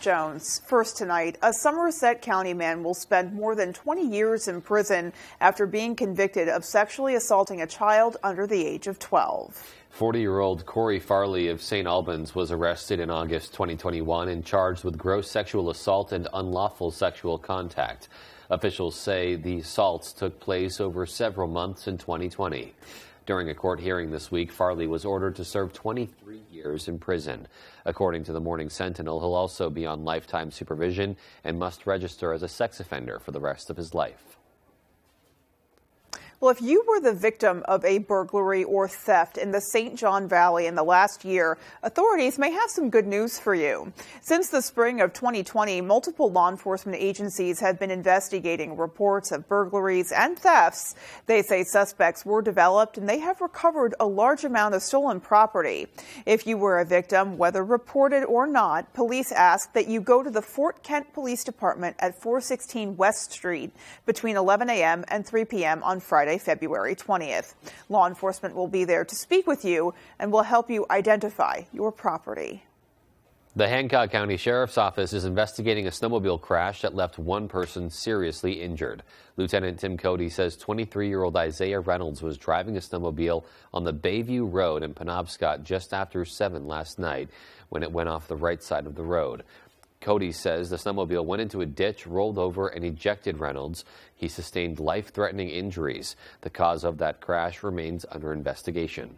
Jones. First tonight, a Somerset County man will spend more than 20 years in prison after being convicted of sexually assaulting a child under the age of 12. 40-year-old Corey Farley of St. Albans was arrested in August 2021 and charged with gross sexual assault and unlawful sexual contact. Officials say the assaults took place over several months in 2020. During a court hearing this week, Farley was ordered to serve 23 years in prison. According to the Morning Sentinel, he'll also be on lifetime supervision and must register as a sex offender for the rest of his life. Well, if you were the victim of a burglary or theft in the St. John Valley in the last year, authorities may have some good news for you. Since the spring of 2020, multiple law enforcement agencies have been investigating reports of burglaries and thefts. They say suspects were developed and they have recovered a large amount of stolen property. If you were a victim, whether reported or not, police ask that you go to the Fort Kent Police Department at 416 West Street between 11 a.m. and 3 p.m. on Friday, February 20th. Law enforcement will be there to speak with you and will help you identify your property. The Hancock County Sheriff's Office is investigating a snowmobile crash that left one person seriously injured. Lieutenant Tim Cody says 23-year-old Isaiah Reynolds was driving a snowmobile on the Bayview Road in Penobscot just after 7 last night when it went off the right side of the road. Cody says the snowmobile went into a ditch, rolled over, and ejected Reynolds. He sustained life-threatening injuries. The cause of that crash remains under investigation.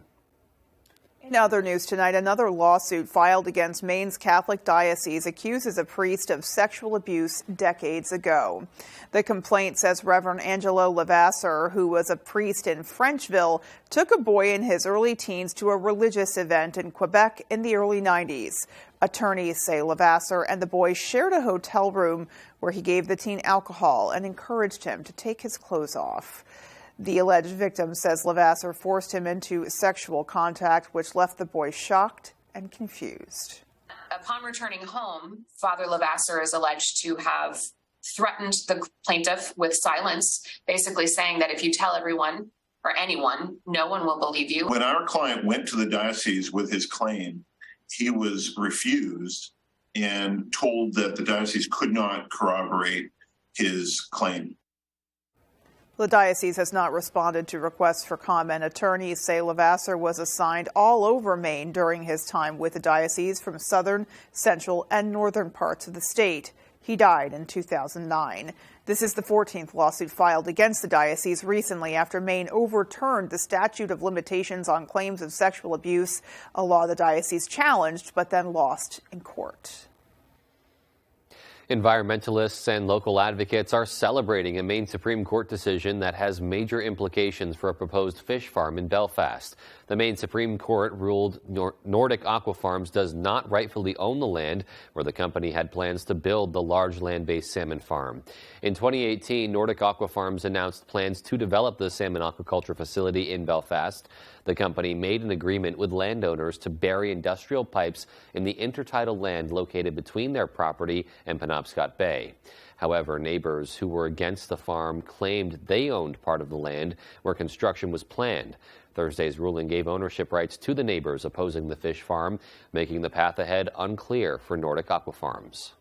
In other news tonight, another lawsuit filed against Maine's Catholic Diocese accuses a priest of sexual abuse decades ago. The complaint says Reverend Angelo Levasseur, who was a priest in Frenchville, took a boy in his early teens to a religious event in Quebec in the early 90s. Attorneys say Levasseur and the boy shared a hotel room where he gave the teen alcohol and encouraged him to take his clothes off. The alleged victim says Levasseur forced him into sexual contact, which left the boy shocked and confused. Upon returning home, Father Levasseur is alleged to have threatened the plaintiff with silence, basically saying that if you tell everyone or anyone, no one will believe you. When our client went to the diocese with his claim, he was refused and told that the diocese could not corroborate his claim. The diocese has not responded to requests for comment. Attorneys say Levasseur was assigned all over Maine during his time with the diocese from southern, central, and northern parts of the state. He died in 2009. This is the 14th lawsuit filed against the diocese recently after Maine overturned the statute of limitations on claims of sexual abuse, a law the diocese challenged but then lost in court. Environmentalists and local advocates are celebrating a Maine Supreme Court decision that has major implications for a proposed fish farm in Belfast. The Maine Supreme Court ruled Nordic Aqua Farms does not rightfully own the land where the company had plans to build the large land-based salmon farm. In 2018, Nordic Aqua Farms announced plans to develop the salmon aquaculture facility in Belfast. The company made an agreement with landowners to bury industrial pipes in the intertidal land located between their property and Penobscot Bay. However, neighbors who were against the farm claimed they owned part of the land where construction was planned. Thursday's ruling gave ownership rights to the neighbors opposing the fish farm, making the path ahead unclear for Nordic Aqua Farms.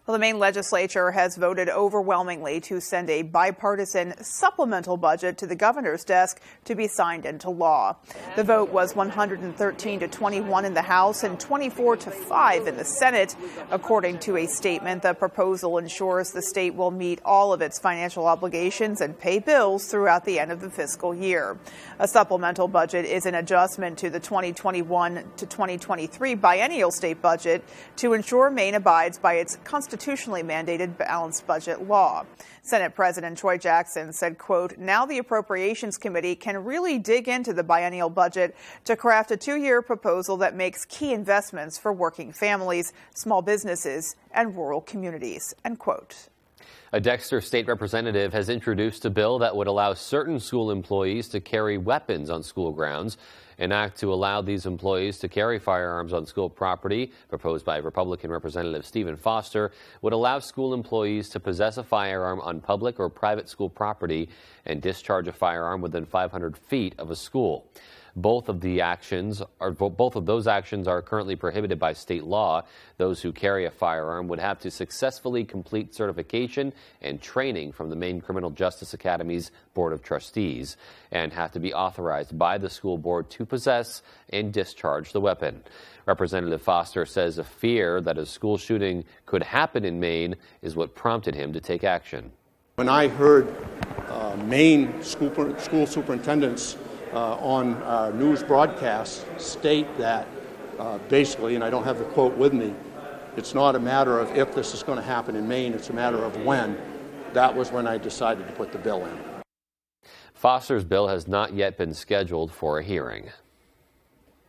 Well, the Maine legislature has voted overwhelmingly to send a bipartisan supplemental budget to the governor's desk to be signed into law. The vote was 113 to 21 in the House and 24 to 5 in the Senate. According to a statement, the proposal ensures the state will meet all of its financial obligations and pay bills throughout the end of the fiscal year. A supplemental budget is an adjustment to the 2021 to 2023 biennial state budget to ensure Maine abides by its constitutionally mandated balanced budget law. Senate President Troy Jackson said, quote, "Now the Appropriations Committee can really dig into the biennial budget to craft a 2-year proposal that makes key investments for working families, small businesses, and rural communities," end quote. A Dexter state representative has introduced a bill that would allow certain school employees to carry weapons on school grounds. An act to allow these employees to carry firearms on school property, proposed by Republican Representative Stephen Foster, would allow school employees to possess a firearm on public or private school property and discharge a firearm within 500 feet of a school. Both of those actions are currently prohibited by state law. Those who carry a firearm would have to successfully complete certification and training from the Maine Criminal Justice Academy's Board of Trustees and have to be authorized by the school board to possess and discharge the weapon. Representative Foster says a fear that a school shooting could happen in Maine is what prompted him to take action. When I heard Maine school superintendents on our news broadcast state that basically, and I don't have the quote with me, it's not a matter of if this is going to happen in Maine, it's a matter of when. That was when I decided to put the bill in. Foster's bill has not yet been scheduled for a hearing.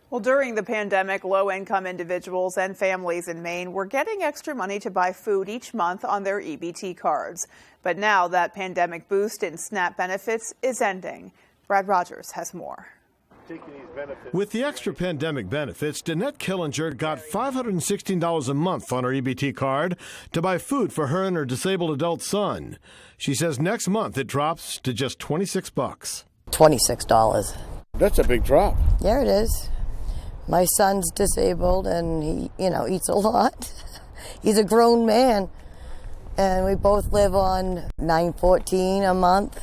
Well, during the pandemic, low-income individuals and families in Maine were getting extra money to buy food each month on their EBT cards. But now that pandemic boost in SNAP benefits is ending. Brad Rogers has more. With the extra pandemic benefits, Danette Killinger got $516 a month on her EBT card to buy food for her and her disabled adult son. She says next month it drops to just $26. $26. That's a big drop. Yeah, it is. My son's disabled and he, eats a lot. He's a grown man and we both live on $9.14 a month.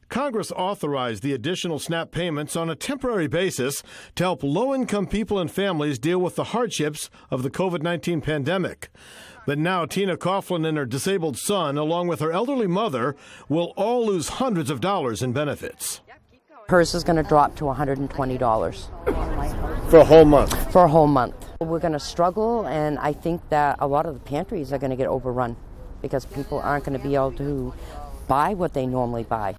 Congress authorized the additional SNAP payments on a temporary basis to help low-income people and families deal with the hardships of the COVID-19 pandemic. But now Tina Coughlin and her disabled son, along with her elderly mother, will all lose hundreds of dollars in benefits. Hers is going to drop to $120. For a whole month? For a whole month. We're going to struggle, and I think that a lot of the pantries are going to get overrun because people aren't going to be able to buy what they normally buy.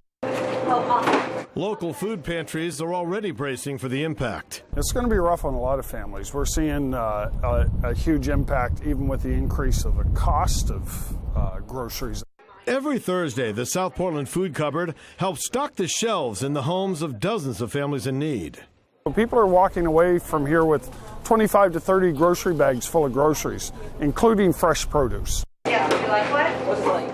Local food pantries are already bracing for the impact. It's going to be rough on a lot of families. We're seeing a huge impact even with the increase of the cost of groceries. Every Thursday, the South Portland Food Cupboard helps stock the shelves in the homes of dozens of families in need. People are walking away from here with 25 to 30 grocery bags full of groceries, including fresh produce.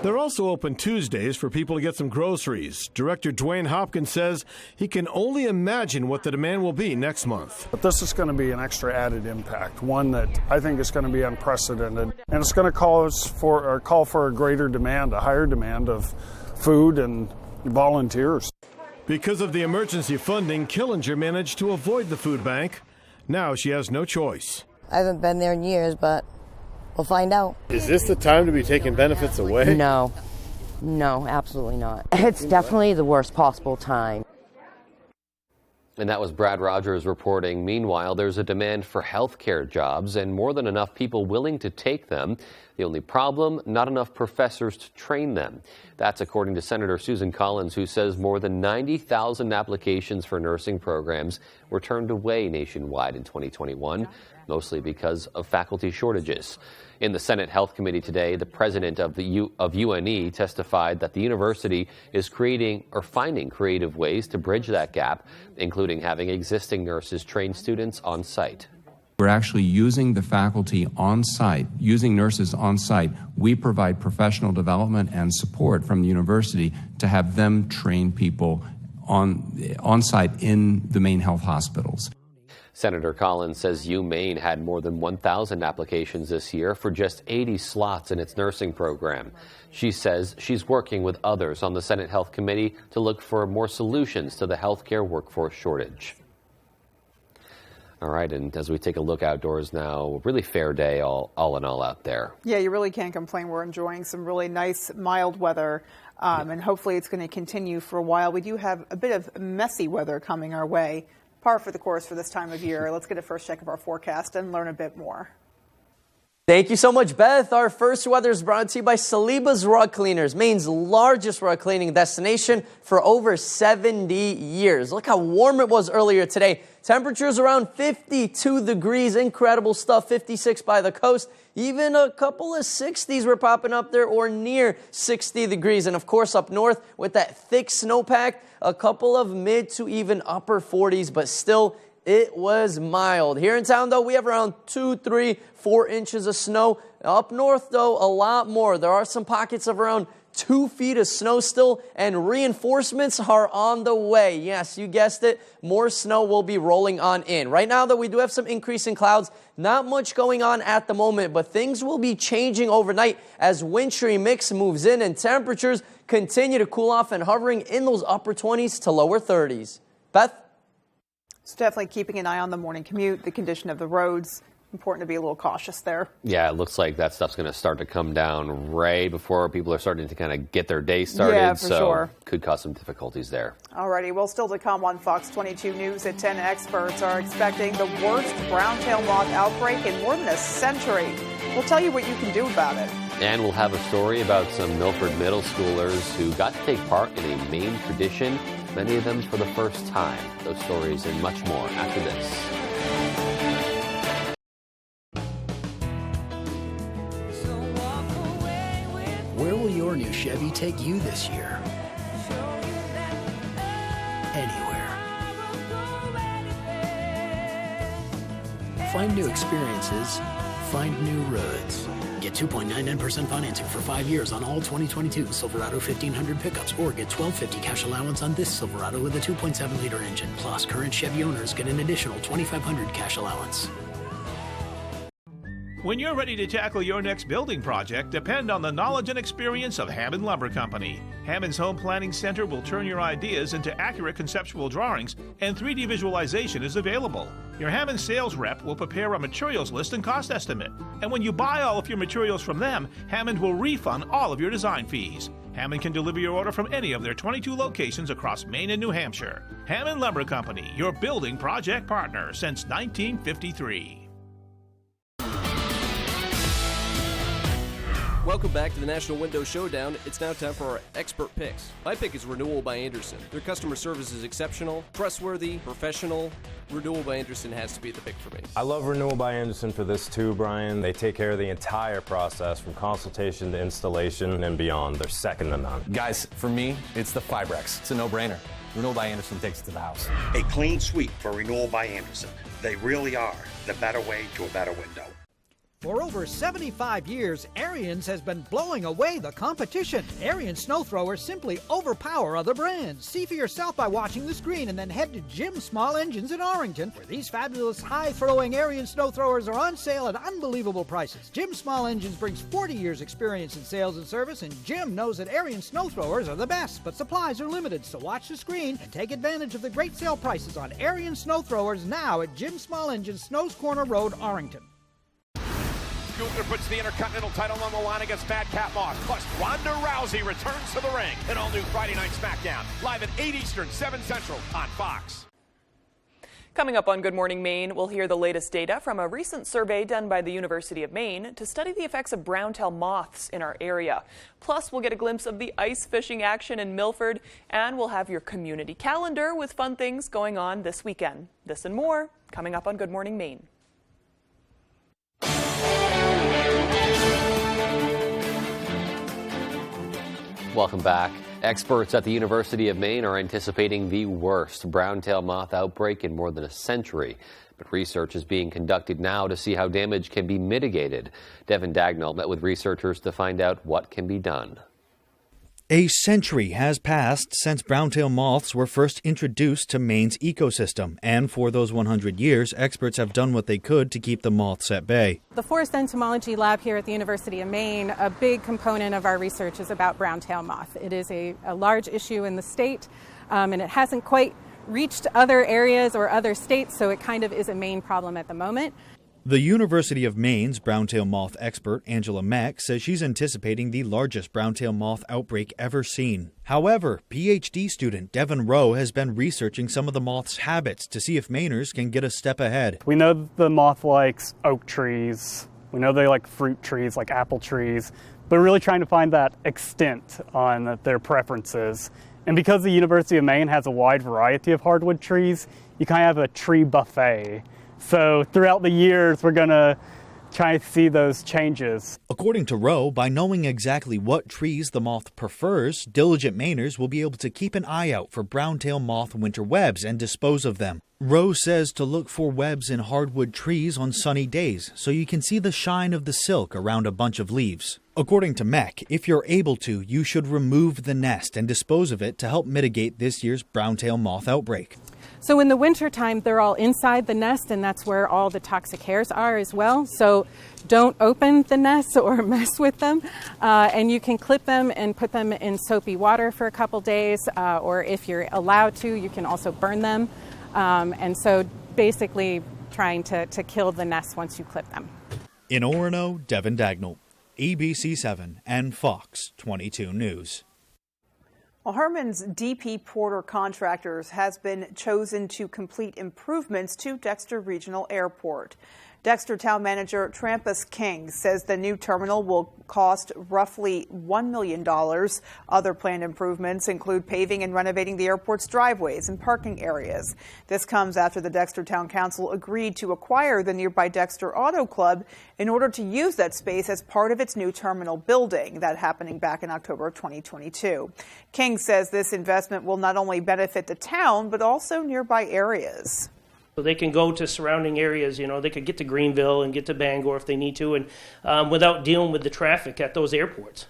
They're also open Tuesdays for people to get some groceries. Director Dwayne Hopkins says he can only imagine what the demand will be next month. But this is going to be an extra added impact, one that I think is going to be unprecedented. And it's going to call for a greater demand, a higher demand of food and volunteers. Because of the emergency funding, Killinger managed to avoid the food bank. Now she has no choice. I haven't been there in years, but we'll find out. Is this the time to be taking benefits away? No, absolutely not. It's definitely the worst possible time. And that was Brad Rogers reporting. Meanwhile, there's a demand for health care jobs and more than enough people willing to take them. The only problem, not enough professors to train them. That's according to Senator Susan Collins, who says more than 90,000 applications for nursing programs were turned away nationwide in 2021, mostly because of faculty shortages. In the Senate Health Committee today, the president of UNE testified that the university is finding creative ways to bridge that gap, including having existing nurses train students on site. We're actually using the faculty on site, using nurses on site. We provide professional development and support from the university to have them train people on site in the Maine health hospitals. Senator Collins says UMaine had more than 1,000 applications this year for just 80 slots in its nursing program. She says she's working with others on the Senate Health Committee to look for more solutions to the healthcare workforce shortage. All right, and as we take a look outdoors now, really fair day all in all out there. Yeah, you really can't complain. We're enjoying some really nice, mild weather, and hopefully it's going to continue for a while. We do have a bit of messy weather coming our way. Par for the course for this time of year. Let's get a first check of our forecast and learn a bit more. Thank you so much, Beth. Our first weather is brought to you by Saliba's Rug Cleaners, Maine's largest rug cleaning destination for over 70 years. Look how warm it was earlier today. Temperatures around 52 degrees. Incredible stuff. 56 by the coast. Even a couple of 60s were popping up there or near 60 degrees. And of course, up north with that thick snowpack, a couple of mid to even upper 40s, but still it was mild. Here in town, though, we have around 2, 3, 4 inches of snow. Up north, though, a lot more. There are some pockets of around 2 feet of snow still, and reinforcements are on the way. Yes, you guessed it, more snow will be rolling on in. Right now, though, we do have some increase in clouds. Not much going on at the moment, but things will be changing overnight as wintry mix moves in and temperatures continue to cool off and hovering in those upper 20s to lower 30s. Beth? So definitely keeping an eye on the morning commute, the condition of the roads. Important to be a little cautious there. Yeah, it looks like that stuff's going to start to come down right before people are starting to kind of get their day started. Yeah, for sure. Could cause some difficulties there. Alrighty, well, still to come on Fox 22 News at 10. Experts are expecting the worst brown-tail moth outbreak in more than a century. We'll tell you what you can do about it. And we'll have a story about some Milford middle schoolers who got to take part in a Maine tradition, many of them for the first time. Those stories and much more after this. Where will your new Chevy take you this year? Anywhere. Find new experiences. Find new roads. Get 2.99% financing for 5 years on all 2022 Silverado 1500 pickups, or get $1,250 cash allowance on this Silverado with a 2.7-liter engine. Plus, current Chevy owners get an additional $2,500 cash allowance. When you're ready to tackle your next building project, depend on the knowledge and experience of Hammond Lumber Company. Hammond's Home Planning Center will turn your ideas into accurate conceptual drawings, and 3D visualization is available. Your Hammond sales rep will prepare a materials list and cost estimate. And when you buy all of your materials from them, Hammond will refund all of your design fees. Hammond can deliver your order from any of their 22 locations across Maine and New Hampshire. Hammond Lumber Company, your building project partner since 1953. Welcome back to the National Window Showdown. It's now time for our expert picks. My pick is Renewal by Andersen. Their customer service is exceptional, trustworthy, professional. Renewal by Andersen has to be the pick for me. I love Renewal by Andersen for this too, Brian. They take care of the entire process from consultation to installation and beyond. They're second to none. Guys, for me, it's the Fibrex. It's a no-brainer. Renewal by Andersen takes it to the house. A clean sweep for Renewal by Andersen. They really are the better way to a better window. For over 75 years, Ariens has been blowing away the competition. Ariens snow throwers simply overpower other brands. See for yourself by watching the screen, and then head to Jim Small Engines in Arlington, where these fabulous high-throwing Ariens snow throwers are on sale at unbelievable prices. Jim Small Engines brings 40 years experience in sales and service, and Jim knows that Ariens snow throwers are the best, but supplies are limited, so watch the screen and take advantage of the great sale prices on Ariens snow throwers now at Jim Small Engines, Snows Corner Road, Arlington. Gunther puts the Intercontinental title on the line against Madcap Moss. Plus, Ronda Rousey returns to the ring. An all-new Friday Night SmackDown. Live at 8 Eastern, 7 Central on Fox. Coming up on Good Morning Maine, we'll hear the latest data from a recent survey done by the University of Maine to study the effects of brown-tail moths in our area. Plus, we'll get a glimpse of the ice fishing action in Milford, and we'll have your community calendar with fun things going on this weekend. This and more coming up on Good Morning Maine. Welcome back. Experts at the University of Maine are anticipating the worst brown-tail moth outbreak in more than a century. But research is being conducted now to see how damage can be mitigated. Devin Dagnall met with researchers to find out what can be done. A century has passed since brown-tail moths were first introduced to Maine's ecosystem, and for those 100 years, experts have done what they could to keep the moths at bay. The Forest Entomology Lab here at the University of Maine, a big component of our research is about brown-tail moth. It is a large issue in the state, and it hasn't quite reached other areas or other states, so it kind of is a Maine problem at the moment. The University of Maine's brown-tail moth expert, Angela Mack, says she's anticipating the largest brown-tail moth outbreak ever seen. However, PhD student Devin Rowe has been researching some of the moth's habits to see if Mainers can get a step ahead. We know the moth likes oak trees. We know they like fruit trees, like apple trees. But we're really trying to find that extent on their preferences. And because the University of Maine has a wide variety of hardwood trees, you kind of have a tree buffet. So throughout the years, we're going to try to see those changes. According to Rowe, by knowing exactly what trees the moth prefers, diligent Mainers will be able to keep an eye out for brown-tail moth winter webs and dispose of them. Rose says to look for webs in hardwood trees on sunny days so you can see the shine of the silk around a bunch of leaves. According to MEC, if you're able to, you should remove the nest and dispose of it to help mitigate this year's brown-tailed moth outbreak. So in the wintertime, they're all inside the nest, and that's where all the toxic hairs are as well. So don't open the nests or mess with them. And you can clip them and put them in soapy water for a couple days, or if you're allowed to, you can also burn them. And so basically trying to kill the nests once you clip them. In Orono, Devin Dagnall, ABC7 and Fox 22 News. Well, Herman's DP Porter Contractors has been chosen to complete improvements to Dexter Regional Airport. Dexter Town Manager Trampus King says the new terminal will cost roughly $1 million. Other planned improvements include paving and renovating the airport's driveways and parking areas. This comes after the Dexter Town Council agreed to acquire the nearby Dexter Auto Club in order to use that space as part of its new terminal building, that happening back in October of 2022. King says this investment will not only benefit the town, but also nearby areas. So they can go to surrounding areas, they could get to Greenville and get to Bangor if they need to, and without dealing with the traffic at those airports.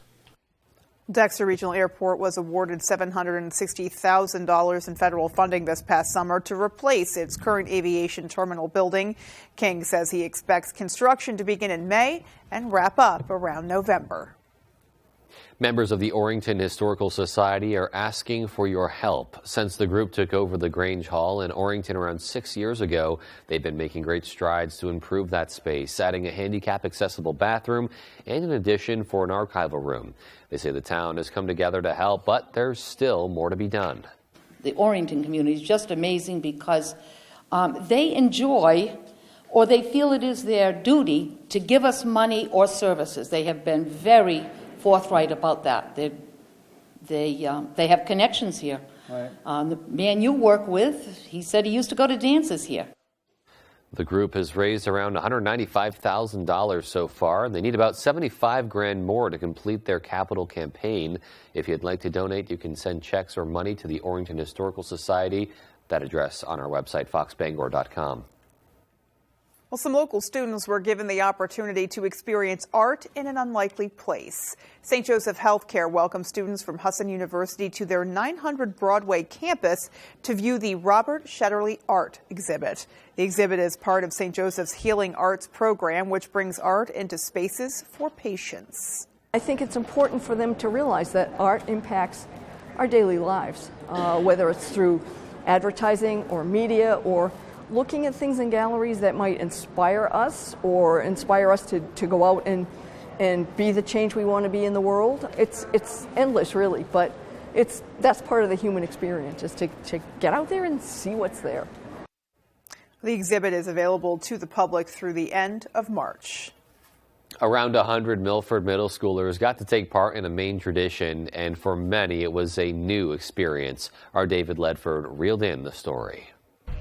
Dexter Regional Airport was awarded $760,000 in federal funding this past summer to replace its current aviation terminal building. King says he expects construction to begin in May and wrap up around November. Members of the Orrington Historical Society are asking for your help. Since the group took over the Grange Hall in Orrington around 6 years ago, they've been making great strides to improve that space, adding a handicap-accessible bathroom and an addition for an archival room. They say the town has come together to help, but there's still more to be done. The Orrington community is just amazing because they enjoy, or they feel it is their duty, to give us money or services. They have been very forthright about that. They have connections here. Right. The man you work with, he said he used to go to dances here. The group has raised around $195,000 so far. They need about $75,000 more to complete their capital campaign. If you'd like to donate, you can send checks or money to the Orrington Historical Society. That address on our website, foxbangor.com. Well, some local students were given the opportunity to experience art in an unlikely place. St. Joseph Healthcare welcomed students from Husson University to their 900 Broadway campus to view the Robert Shetterly Art exhibit. The exhibit is part of St. Joseph's Healing Arts program, which brings art into spaces for patients. I think it's important for them to realize that art impacts our daily lives, whether it's through advertising or media or looking at things in galleries that might inspire us or inspire us to go out and be the change we want to be in the world. It's endless, really, but that's part of the human experience, is to get out there and see what's there. The exhibit is available to the public through the end of March. Around 100 Milford middle schoolers got to take part in a Maine tradition, and for many it was a new experience. Our David Ledford reeled in the story.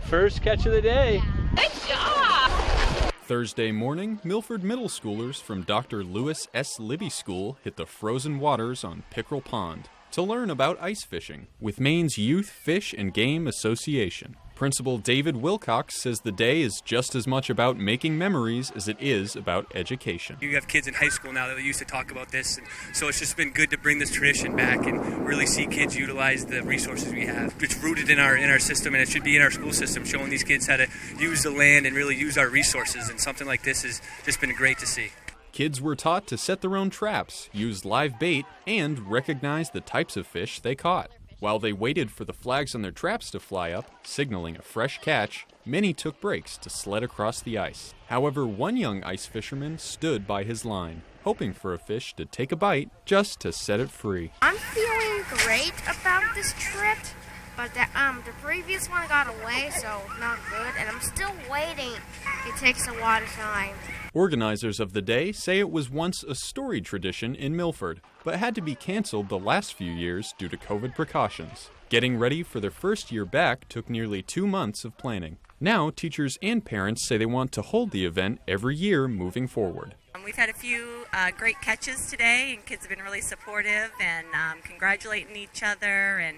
First catch of the day. Good job! Thursday morning, Milford middle schoolers from Dr. Lewis S. Libby School hit the frozen waters on Pickerel Pond to learn about ice fishing with Maine's Youth Fish and Game Association. Principal David Wilcox says the day is just as much about making memories as it is about education. You have kids in high school now that used to talk about this, and so it's just been good to bring this tradition back and really see kids utilize the resources we have. It's rooted in our system, and it should be in our school system, showing these kids how to use the land and really use our resources, and something like this has just been great to see. Kids were taught to set their own traps, use live bait, and recognize the types of fish they caught. While they waited for the flags on their traps to fly up, signaling a fresh catch, many took breaks to sled across the ice. However, one young ice fisherman stood by his line, hoping for a fish to take a bite just to set it free. I'm feeling great about this trip, but the previous one got away, so not good, and I'm still waiting. It takes a lot of time. Organizers of the day say it was once a storied tradition in Milford, but had to be canceled the last few years due to COVID precautions. Getting ready for their first year back took nearly 2 months of planning. Now, teachers and parents say they want to hold the event every year moving forward. We've had a few great catches today, and kids have been really supportive and congratulating each other and,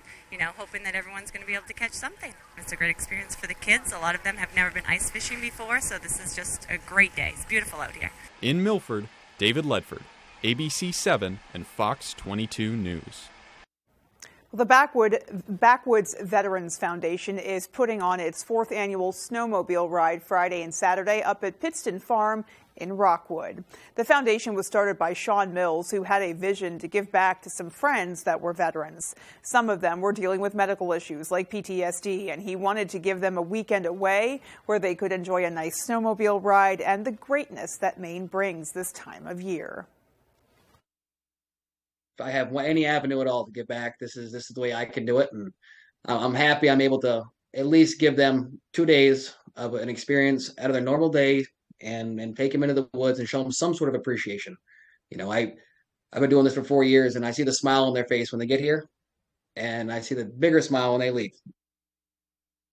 hoping that everyone's going to be able to catch something. It's a great experience for the kids. A lot of them have never been ice fishing before, so this is just a great day. It's beautiful out here. In Milford, David Ledford, ABC 7 and Fox 22 News. The Backwoods Veterans Foundation is putting on its 4th annual snowmobile ride Friday and Saturday up at Pittston Farm in Rockwood. The foundation was started by Sean Mills, who had a vision to give back to some friends that were veterans. Some of them were dealing with medical issues like PTSD, and he wanted to give them a weekend away where they could enjoy a nice snowmobile ride and the greatness that Maine brings this time of year. If I have any avenue at all to give back, this is the way I can do it, and I'm happy I'm able to at least give them 2 days of an experience out of their normal day and take them into the woods and show them some sort of appreciation. I've been doing this for 4 years, and I see the smile on their face when they get here, and I see the bigger smile when they leave.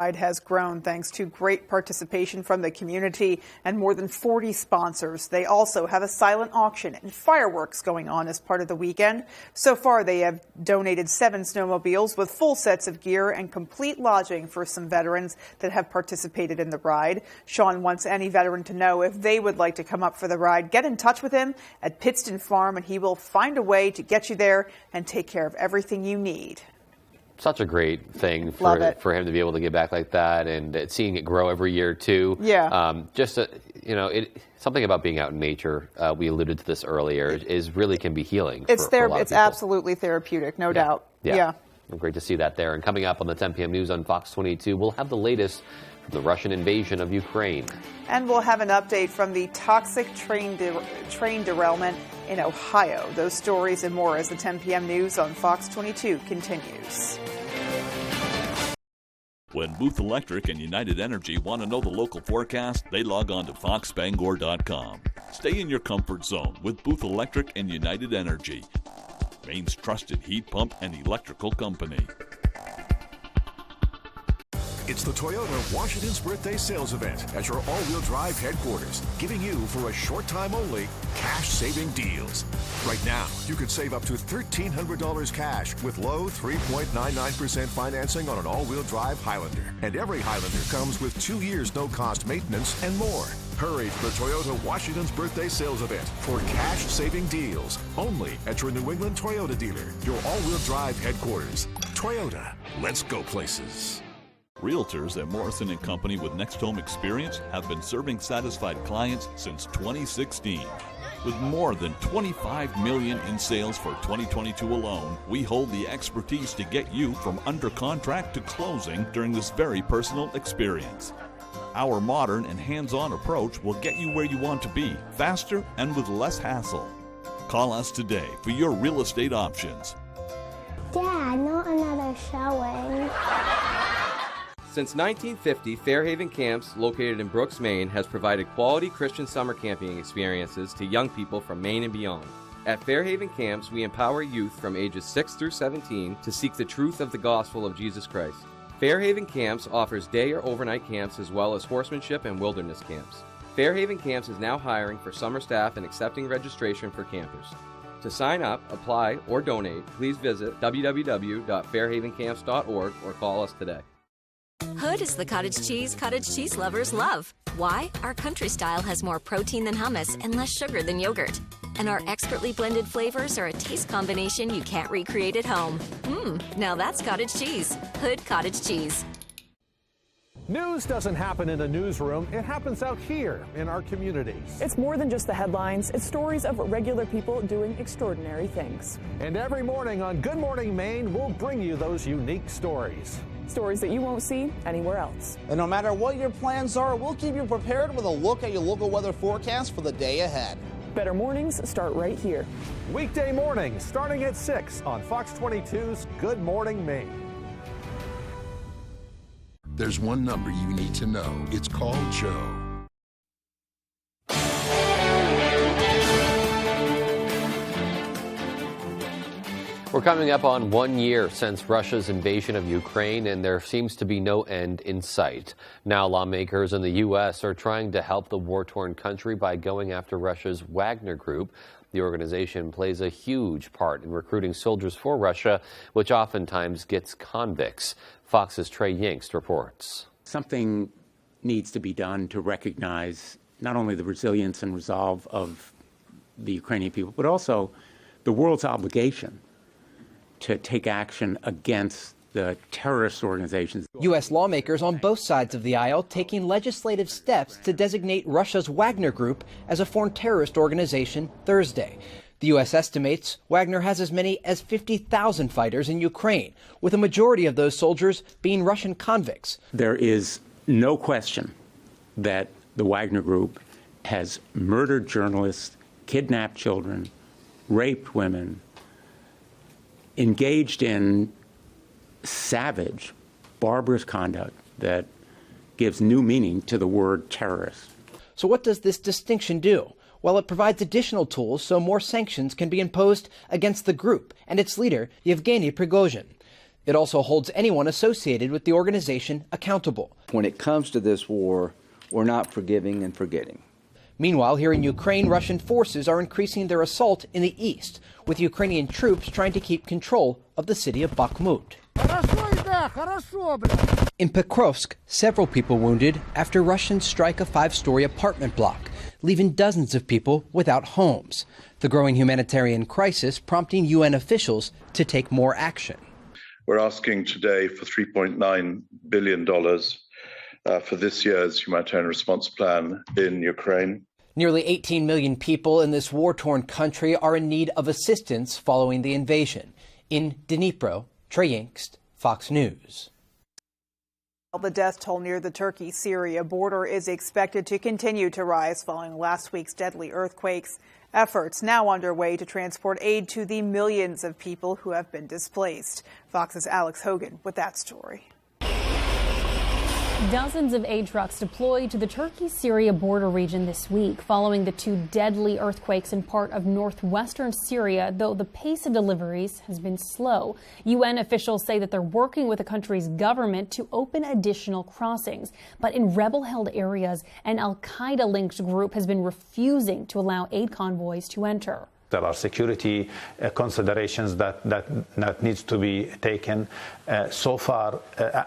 Ride has grown thanks to great participation from the community and more than 40 sponsors. They also have a silent auction and fireworks going on as part of the weekend. So far, they have donated 7 snowmobiles with full sets of gear and complete lodging for some veterans that have participated in the ride. Sean wants any veteran to know if they would like to come up for the ride. Get in touch with him at Pittston Farm, and he will find a way to get you there and take care of everything you need. Such a great thing for him to be able to give back like that, and seeing it grow every year too. Yeah. Something about being out in nature. We alluded to this earlier. Is really can be healing. It's for a lot of it's people. absolutely therapeutic, no doubt. Yeah. Great to see that there. And coming up on the 10 p.m. news on Fox 22, we'll have the latest from the Russian invasion of Ukraine. And we'll have an update from the toxic train derailment in Ohio. Those stories and more as the 10 p.m. news on Fox 22 continues. When Booth Electric and United Energy want to know the local forecast, they log on to foxbangor.com. Stay in your comfort zone with Booth Electric and United Energy, Maine's trusted heat pump and electrical company. It's the Toyota Washington's Birthday Sales Event at your all-wheel drive headquarters, giving you, for a short time only, cash-saving deals. Right now, you could save up to $1,300 cash with low 3.99% financing on an all-wheel drive Highlander. And every Highlander comes with 2 years no-cost maintenance and more. Hurry to the Toyota Washington's Birthday Sales Event for cash-saving deals, only at your New England Toyota dealer, your all-wheel drive headquarters. Toyota, let's go places. Realtors at Morrison & Company with Next Home Experience have been serving satisfied clients since 2016. With more than $25 million in sales for 2022 alone, we hold the expertise to get you from under contract to closing during this very personal experience. Our modern and hands-on approach will get you where you want to be, faster and with less hassle. Call us today for your real estate options. Dad, not another showing. Since 1950, Fairhaven Camps, located in Brooks, Maine, has provided quality Christian summer camping experiences to young people from Maine and beyond. At Fairhaven Camps, we empower youth from ages 6 through 17 to seek the truth of the gospel of Jesus Christ. Fairhaven Camps offers day or overnight camps as well as horsemanship and wilderness camps. Fairhaven Camps is now hiring for summer staff and accepting registration for campers. To sign up, apply, or donate, please visit www.fairhavencamps.org or call us today. Hood is the cottage cheese lovers love. Why? Our country style has more protein than hummus and less sugar than yogurt. And our expertly blended flavors are a taste combination you can't recreate at home. Now that's cottage cheese. Hood cottage cheese. News doesn't happen in a newsroom, it happens out here in our communities. It's more than just the headlines, it's stories of regular people doing extraordinary things. And every morning on Good Morning Maine, we'll bring you those unique stories. Stories that you won't see anywhere else. And no matter what your plans are, we'll keep you prepared with a look at your local weather forecast for the day ahead. Better mornings start right here. Weekday mornings starting at 6 on Fox 22's Good Morning Maine. There's one number you need to know. It's called Joe. We're coming up on 1 year since Russia's invasion of Ukraine, and there seems to be no end in sight. Now lawmakers in the U.S. are trying to help the war-torn country by going after Russia's Wagner Group. The organization plays a huge part in recruiting soldiers for Russia, which oftentimes gets convicts. Fox's Trey Yingst reports. Something needs to be done to recognize not only the resilience and resolve of the Ukrainian people, but also the world's obligation to take action against the terrorist organizations. U.S. lawmakers on both sides of the aisle taking legislative steps to designate Russia's Wagner Group as a foreign terrorist organization Thursday. The U.S. estimates Wagner has as many as 50,000 fighters in Ukraine, with a majority of those soldiers being Russian convicts. There is no question that the Wagner Group has murdered journalists, kidnapped children, raped women, engaged in savage, barbarous conduct that gives new meaning to the word terrorist. So what does this distinction do? Well, it provides additional tools so more sanctions can be imposed against the group and its leader, Yevgeny Prigozhin. It also holds anyone associated with the organization accountable. When it comes to this war, we're not forgiving and forgetting. Meanwhile, here in Ukraine, Russian forces are increasing their assault in the east, with Ukrainian troops trying to keep control of the city of Bakhmut. In Pokrovsk, several people wounded after Russians strike a 5-story apartment block, leaving dozens of people without homes. The growing humanitarian crisis prompting UN officials to take more action. We're asking today for $3.9 billion for this year's humanitarian response plan in Ukraine. Nearly 18 million people in this war-torn country are in need of assistance following the invasion. In Dnipro, Trey Yingst, Fox News. The death toll near the Turkey-Syria border is expected to continue to rise following last week's deadly earthquakes. Efforts now underway to transport aid to the millions of people who have been displaced. Fox's Alex Hogan with that story. Dozens of aid trucks deployed to the Turkey-Syria border region this week following the 2 deadly earthquakes in part of northwestern Syria, though the pace of deliveries has been slow. UN officials say that they're working with the country's government to open additional crossings. But in rebel-held areas, an al-Qaeda-linked group has been refusing to allow aid convoys to enter. There are security considerations that needs to be taken so far,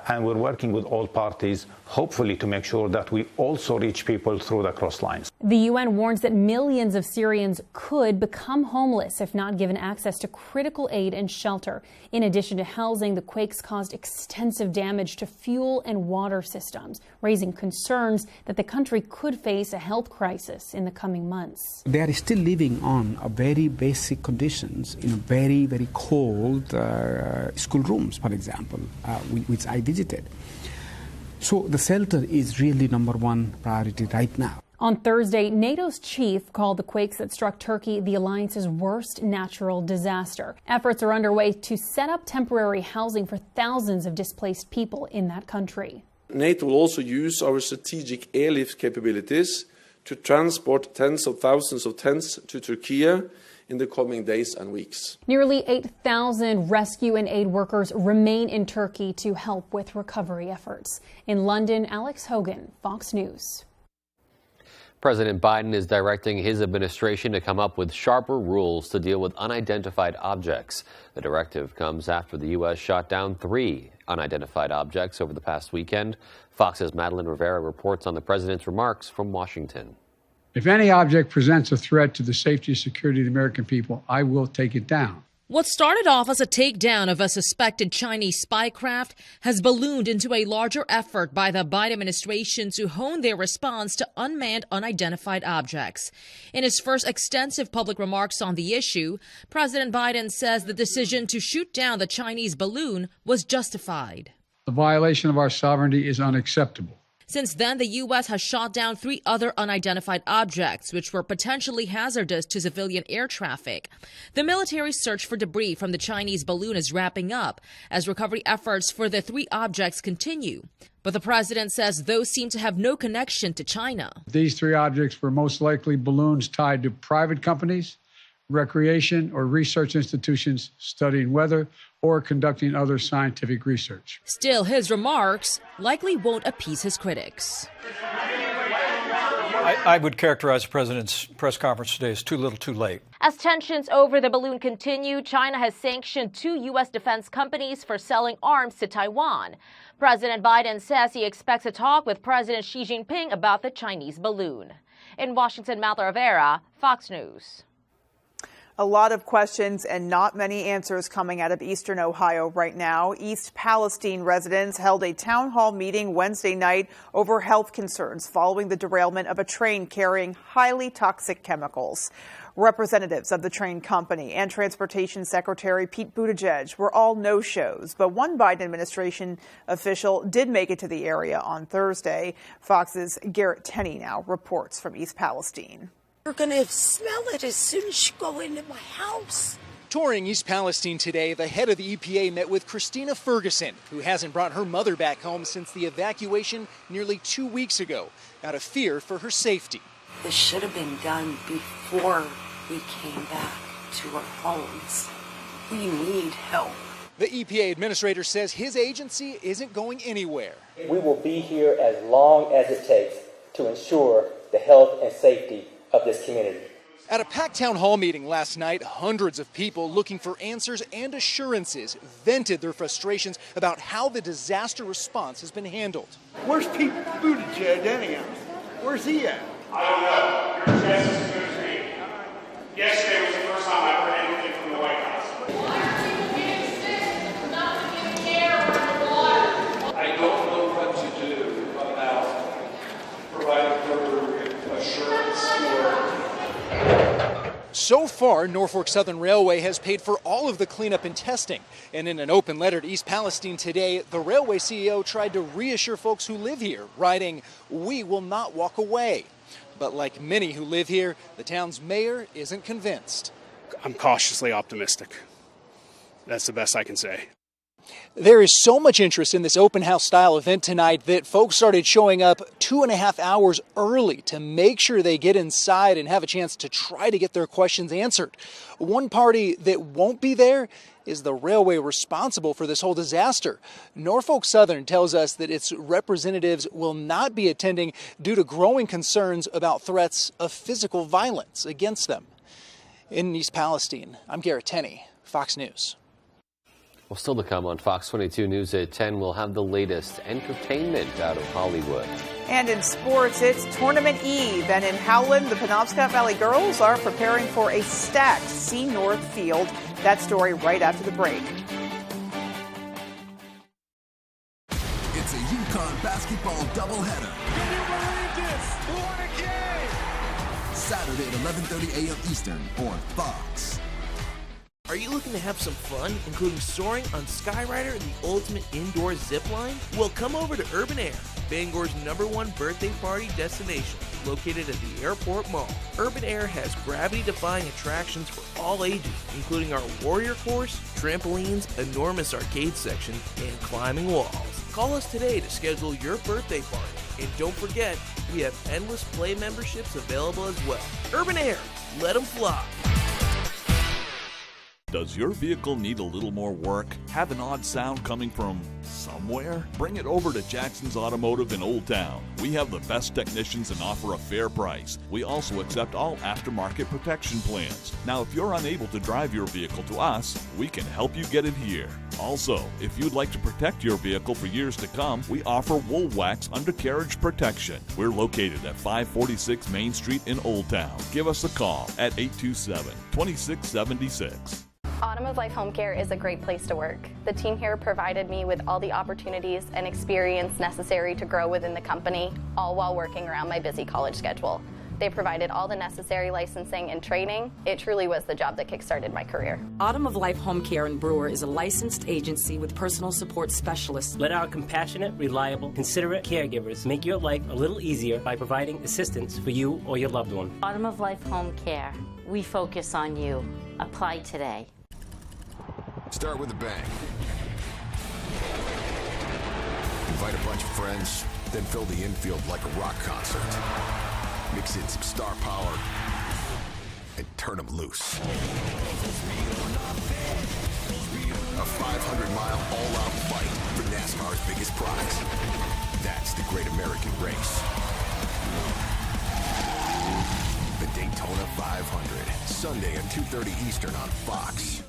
and we're working with all parties, hopefully to make sure that we also reach people through the cross lines. The UN warns that millions of Syrians could become homeless if not given access to critical aid and shelter. In addition to housing, the quakes caused extensive damage to fuel and water systems, raising concerns that the country could face a health crisis in the coming months. They are still living on a very basic conditions in a very, very cold school rooms, for example, which I visited. So the shelter is really #1 priority right now. On Thursday, NATO's chief called the quakes that struck Turkey the alliance's worst natural disaster. Efforts are underway to set up temporary housing for thousands of displaced people in that country. NATO will also use our strategic airlift capabilities to transport tens of thousands of tents to Turkey in the coming days and weeks. Nearly 8,000 rescue and aid workers remain in Turkey to help with recovery efforts. In London, Alex Hogan, Fox News. President Biden is directing his administration to come up with sharper rules to deal with unidentified objects. The directive comes after the U.S. shot down 3 unidentified objects over the past weekend. Fox's Madeline Rivera reports on the president's remarks from Washington. If any object presents a threat to the safety and security of the American people, I will take it down. What started off as a takedown of a suspected Chinese spy craft has ballooned into a larger effort by the Biden administration to hone their response to unmanned unidentified objects. In his first extensive public remarks on the issue, President Biden says the decision to shoot down the Chinese balloon was justified. The violation of our sovereignty is unacceptable. Since then, the U.S. has shot down 3 other unidentified objects, which were potentially hazardous to civilian air traffic. The military's search for debris from the Chinese balloon is wrapping up as recovery efforts for the 3 objects continue. But the president says those seem to have no connection to China. These 3 objects were most likely balloons tied to private companies recreation, or research institutions studying weather or conducting other scientific research. Still, his remarks likely won't appease his critics. I would characterize the president's press conference today as too little, too late. As tensions over the balloon continue, China has sanctioned 2 U.S. defense companies for selling arms to Taiwan. President Biden says he expects a talk with President Xi Jinping about the Chinese balloon. In Washington, Malta Rivera, Fox News. A lot of questions and not many answers coming out of eastern Ohio right now. East Palestine residents held a town hall meeting Wednesday night over health concerns following the derailment of a train carrying highly toxic chemicals. Representatives of the train company and Transportation Secretary Pete Buttigieg were all no-shows, but one Biden administration official did make it to the area on Thursday. Fox's Garrett Tenney now reports from East Palestine. You're going to smell it as soon as you go into my house. Touring East Palestine today, the head of the EPA met with Christina Ferguson, who hasn't brought her mother back home since the evacuation nearly 2 weeks ago, out of fear for her safety. This should have been done before we came back to our homes. We need help. The EPA administrator says his agency isn't going anywhere. We will be here as long as it takes to ensure the health and safety of this community. At a packed town hall meeting last night, hundreds of people looking for answers and assurances vented their frustrations about how the disaster response has been handled. Where's Pete Buttigieg anyhow? Where's he at? I don't know. Your guess is as good as me. Yesterday was the first time I heard anything from the White House. Why are people getting sick? Not to get care or water. I don't know what to do about providing further assurance So far, Norfolk Southern Railway has paid for all of the cleanup and testing. And in an open letter to East Palestine today, the railway CEO tried to reassure folks who live here, writing, "We will not walk away." But like many who live here, the town's mayor isn't convinced. I'm cautiously optimistic. That's the best I can say. There is so much interest in this open house style event tonight that folks started showing up 2.5 hours early to make sure they get inside and have a chance to try to get their questions answered. One party that won't be there is the railway responsible for this whole disaster. Norfolk Southern tells us that its representatives will not be attending due to growing concerns about threats of physical violence against them. In East Palestine, I'm Garrett Tenney, Fox News. Well, still to come on Fox 22 News at 10, we'll have the latest entertainment out of Hollywood. And in sports, it's Tournament Eve. And in Howland, the Penobscot Valley girls are preparing for a stacked C North field. That story right after the break. It's a UConn basketball doubleheader. Can you believe this? What a game! Saturday at 11:30 a.m. Eastern on Fox. Are you looking to have some fun, including soaring on Skyrider, the ultimate indoor zip line? Well, come over to Urban Air, Bangor's #1 birthday party destination, located at the Airport Mall. Urban Air has gravity-defying attractions for all ages, including our Warrior Course, trampolines, enormous arcade section, and climbing walls. Call us today to schedule your birthday party. And don't forget, we have endless play memberships available as well. Urban Air, let them fly. Does your vehicle need a little more work? Have an odd sound coming from somewhere? Bring it over to Jackson's Automotive in Old Town. We have the best technicians and offer a fair price. We also accept all aftermarket protection plans. Now, if you're unable to drive your vehicle to us, we can help you get it here. Also, if you'd like to protect your vehicle for years to come, we offer Wool Wax undercarriage protection. We're located at 546 Main Street in Old Town. Give us a call at 827-2676. Autumn of Life Home Care is a great place to work. The team here provided me with all the opportunities and experience necessary to grow within the company, all while working around my busy college schedule. They provided all the necessary licensing and training. It truly was the job that kickstarted my career. Autumn of Life Home Care in Brewer is a licensed agency with personal support specialists. Let our compassionate, reliable, considerate caregivers make your life a little easier by providing assistance for you or your loved one. Autumn of Life Home Care. We focus on you. Apply today. Start with a bang. Invite a bunch of friends, then fill the infield like a rock concert. Mix in some star power and turn them loose. A 500-mile all-out fight for NASCAR's biggest prize. That's the Great American Race. The Daytona 500, Sunday at 2:30 Eastern on Fox.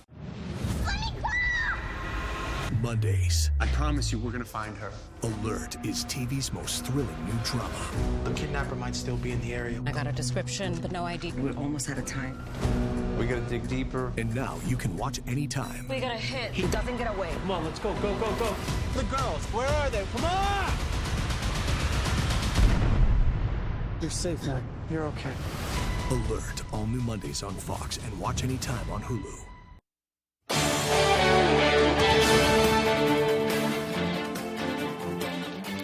Mondays. I promise you we're gonna find her. Alert is TV's most thrilling new drama. The kidnapper might still be in the area. I got a description, but no ID. We're almost out of time. We gotta dig deeper. And now you can watch anytime. We got a hit. He doesn't get away. Come on, let's go, go, go, go. The girls, where are they? Come on! You're safe now. You're okay. Alert, all new Mondays on Fox and watch anytime on Hulu.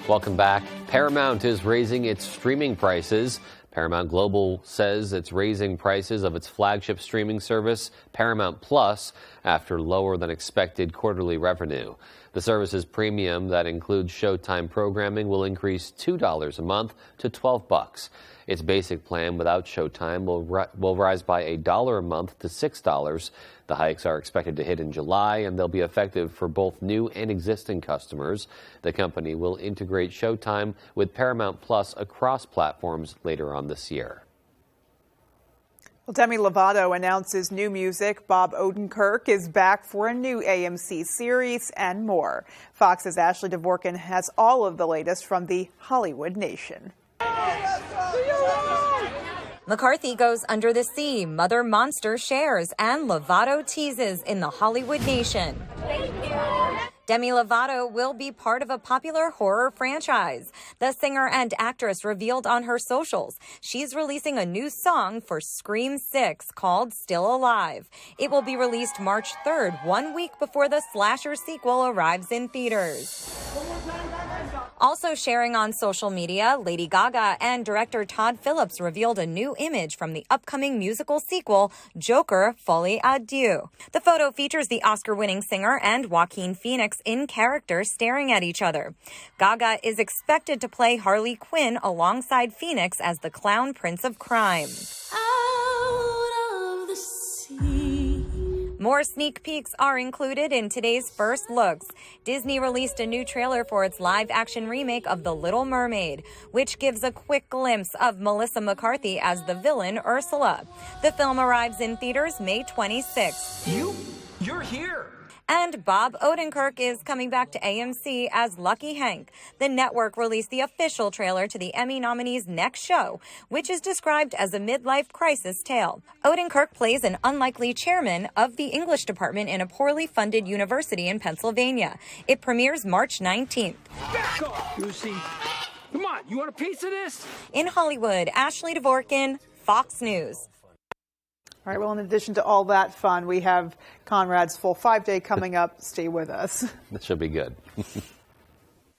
Welcome back. Paramount is raising its streaming prices. Paramount Global says it's raising prices of its flagship streaming service, Paramount Plus, after lower than expected quarterly revenue. The service's premium that includes Showtime programming will increase $2 a month to $12. Its basic plan without Showtime will rise by $1 a month to $6. The hikes are expected to hit in July, and they'll be effective for both new and existing customers. The company will integrate Showtime with Paramount Plus across platforms later on this year. Well, Demi Lovato announces new music. Bob Odenkirk is back for a new AMC series and more. Fox's Ashley Dvorkin has all of the latest from the Hollywood Nation. McCarthy goes under the sea, Mother Monster shares, and Lovato teases in the Hollywood Nation. Demi Lovato will be part of a popular horror franchise. The singer and actress revealed on her socials she's releasing a new song for Scream 6 called Still Alive. It will be released March 3rd, 1 week before the slasher sequel arrives in theaters. Also sharing on social media, Lady Gaga and director Todd Phillips revealed a new image from the upcoming musical sequel, Joker: Folie à Deux. The photo features the Oscar-winning singer and Joaquin Phoenix in character staring at each other. Gaga is expected to play Harley Quinn alongside Phoenix as the clown prince of crime. Out of the sea. More sneak peeks are included in today's first looks. Disney released a new trailer for its live-action remake of The Little Mermaid, which gives a quick glimpse of Melissa McCarthy as the villain Ursula. The film arrives in theaters May 26th. You're here! And Bob Odenkirk is coming back to AMC as Lucky Hank. The network released the official trailer to the Emmy nominee's next show, which is described as a midlife crisis tale. Odenkirk plays an unlikely chairman of the English department in a poorly funded university in Pennsylvania. It premieres March 19th. Back off, Lucy! Come on, you want a piece of this? In Hollywood, Ashley Dvorkin, Fox News. All right, well, in addition to all that fun, we have Conrad's full 5-day coming up. Stay with us. That should be good.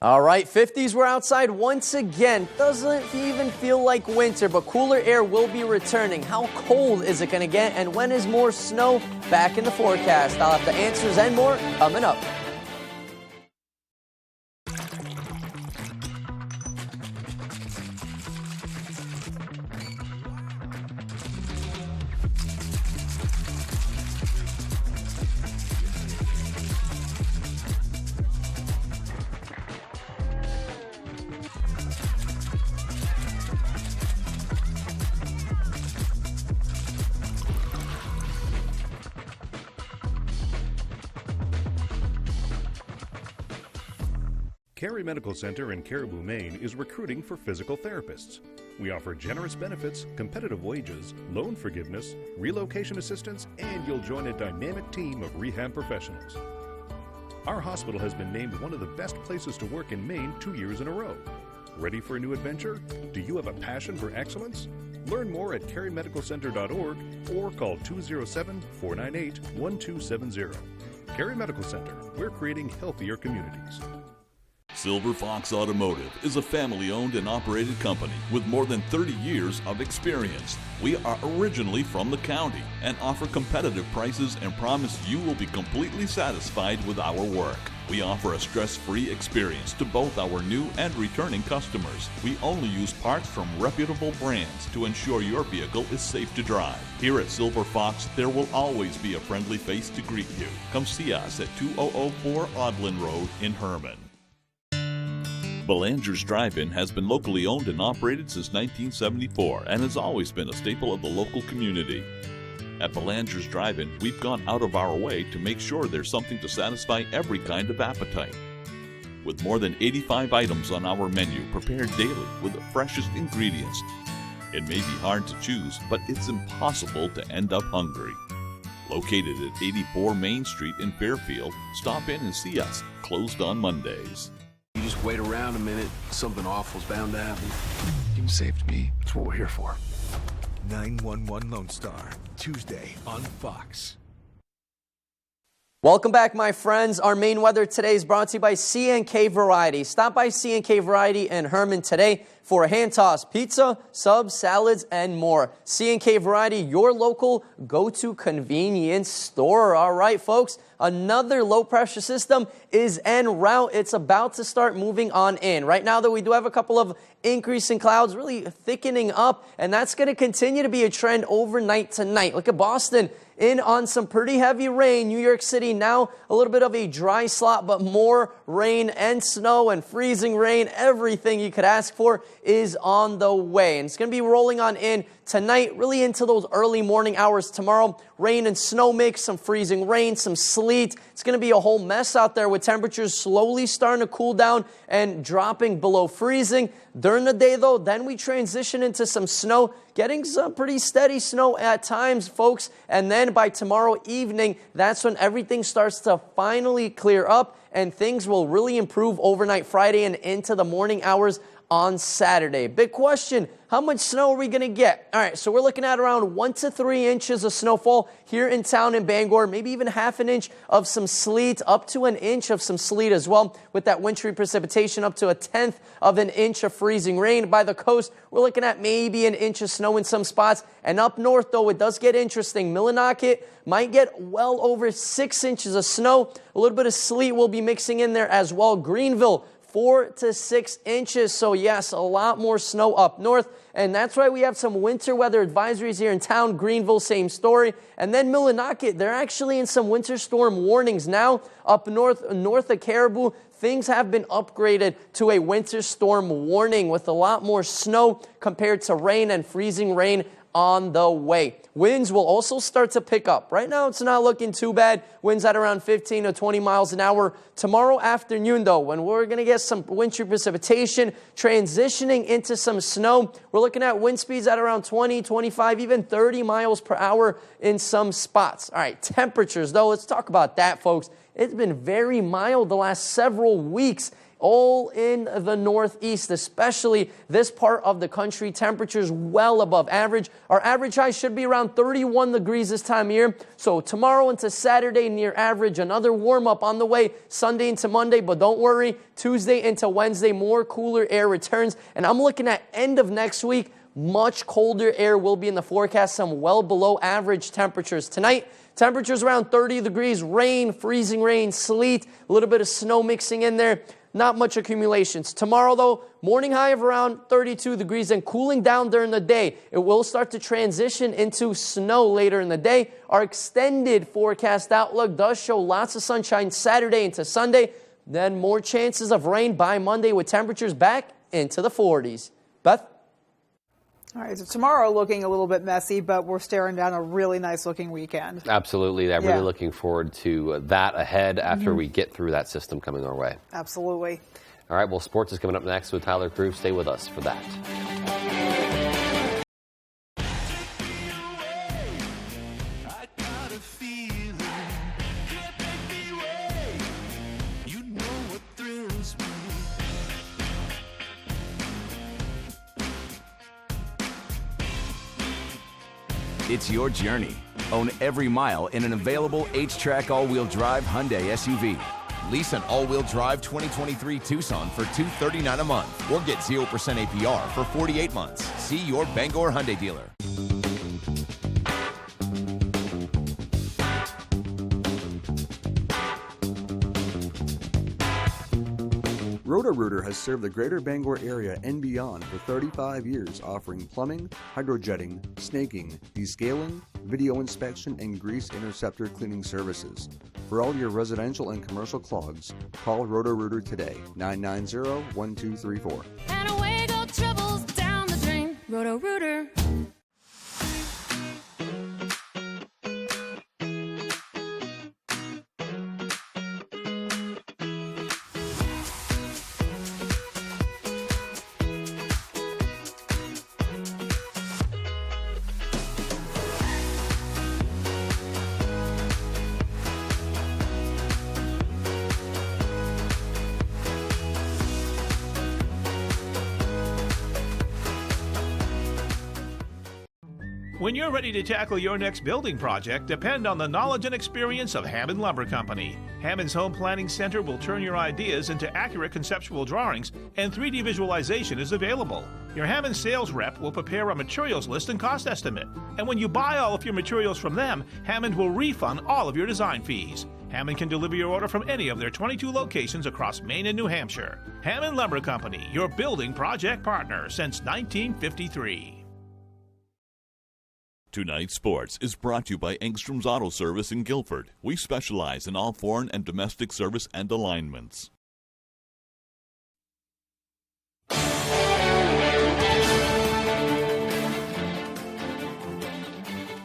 All right, 50s were outside once again. Doesn't even feel like winter, but cooler air will be returning. How cold is it going to get, and when is more snow back in the forecast? I'll have the answers and more coming up. Cary Medical Center in Caribou, Maine is recruiting for physical therapists. We offer generous benefits, competitive wages, loan forgiveness, relocation assistance, and you'll join a dynamic team of rehab professionals. Our hospital has been named one of the best places to work in Maine 2 years in a row. Ready for a new adventure? Do you have a passion for excellence? Learn more at carymedicalcenter.org or call 207-498-1270. Cary Medical Center, we're creating healthier communities. Silver Fox Automotive is a family-owned and operated company with more than 30 years of experience. We are originally from the county and offer competitive prices and promise you will be completely satisfied with our work. We offer a stress-free experience to both our new and returning customers. We only use parts from reputable brands to ensure your vehicle is safe to drive. Here at Silver Fox, there will always be a friendly face to greet you. Come see us at 2004 Audlin Road in Herman. Belanger's Drive-In has been locally owned and operated since 1974 and has always been a staple of the local community. At Belanger's Drive-In, we've gone out of our way to make sure there's something to satisfy every kind of appetite. With more than 85 items on our menu prepared daily with the freshest ingredients, it may be hard to choose, but it's impossible to end up hungry. Located at 84 Main Street in Fairfield, stop in and see us, closed on Mondays. You just wait around a minute, something awful's bound to happen. You saved me. That's what we're here for. 911 Lone Star, Tuesday on Fox. Welcome back, my friends. Our main weather today is brought to you by C&K Variety. Stop by C&K Variety in Herman today for a hand-tossed pizza, subs, salads, and more. C&K Variety, your local go-to convenience store. All right, folks, another low-pressure system is en route. It's about to start moving on in. Right now, though, we do have a couple of increasing clouds really thickening up, and that's going to continue to be a trend overnight tonight. Look at Boston in on some pretty heavy rain. New York City now a little bit of a dry slot, but more rain and snow and freezing rain. Everything you could ask for is on the way. And it's going to be rolling on in tonight, really into those early morning hours tomorrow. Rain and snow mix, some freezing rain, some sleet. It's going to be a whole mess out there with temperatures slowly starting to cool down and dropping below freezing. During the day, though, then we transition into some snow, getting some pretty steady snow at times, folks. And then by tomorrow evening, that's when everything starts to finally clear up and things will really improve overnight Friday and into the morning hours on Saturday. Big question, how much snow are we going to get? All right, so we're looking at around 1 to 3 inches of snowfall here in town in Bangor, maybe even half an inch of some sleet, up to an inch of some sleet as well, with that wintry precipitation up to 1/10 of an inch of freezing rain. By the coast, we're looking at maybe an inch of snow in some spots. And up north, though, it does get interesting. Millinocket might get well over 6 inches of snow. A little bit of sleet will be mixing in there as well. Greenville, 4 to 6 inches. So yes, a lot more snow up north. And that's why we have some winter weather advisories here in town. Greenville, same story. And then Millinocket, they're actually in some winter storm warnings now. Up north of Caribou, things have been upgraded to a winter storm warning with a lot more snow compared to rain and freezing rain on the way. Winds will also start to pick up. Right now, it's not looking too bad. Winds at around 15 to 20 miles an hour. Tomorrow afternoon, though, when we're going to get some wintry precipitation, transitioning into some snow, we're looking at wind speeds at around 20, 25, even 30 miles per hour in some spots. All right, temperatures, though, let's talk about that, folks. It's been very mild the last several weeks. All in the northeast, especially this part of the country. Temperatures well above average. Our average high should be around 31 degrees this time of year. So tomorrow into Saturday, near average. Another warm up on the way Sunday into Monday. But don't worry, Tuesday into Wednesday, more cooler air returns. And I'm looking at end of next week, much colder air will be in the forecast. Some well below average temperatures tonight. Temperatures around 30 degrees, rain, freezing rain, sleet, a little bit of snow mixing in there. Not much accumulations. Tomorrow, though, morning high of around 32 degrees and cooling down during the day. It will start to transition into snow later in the day. Our extended forecast outlook does show lots of sunshine Saturday into Sunday. Then more chances of rain by Monday with temperatures back into the 40s. Beth? All right, so tomorrow looking a little bit messy, but we're staring down a really nice looking weekend. Absolutely. I'm really looking forward to that ahead after we get through that system coming our way. Absolutely. All right, well, sports is coming up next with Tyler Crew. Stay with us for that. It's your journey. Own every mile in an available H-Track all-wheel drive Hyundai SUV. Lease an all-wheel drive 2023 Tucson for $239 a month or get 0% APR for 48 months. See your Bangor Hyundai dealer. Roto-Rooter has served the greater Bangor area and beyond for 35 years, offering plumbing, hydrojetting, snaking, descaling, video inspection, and grease interceptor cleaning services. For all your residential and commercial clogs, call Roto-Rooter today, 990-1234. And away go troubles down the drain. Roto-Rooter. When you're ready to tackle your next building project, depend on the knowledge and experience of Hammond Lumber Company. Hammond's Home Planning Center will turn your ideas into accurate conceptual drawings, and 3D visualization is available. Your Hammond sales rep will prepare a materials list and cost estimate. And when you buy all of your materials from them, Hammond will refund all of your design fees. Hammond can deliver your order from any of their 22 locations across Maine and New Hampshire. Hammond Lumber Company, your building project partner since 1953. Tonight's Sports is brought to you by Engstrom's Auto Service in Guilford. We specialize in all foreign and domestic service and alignments.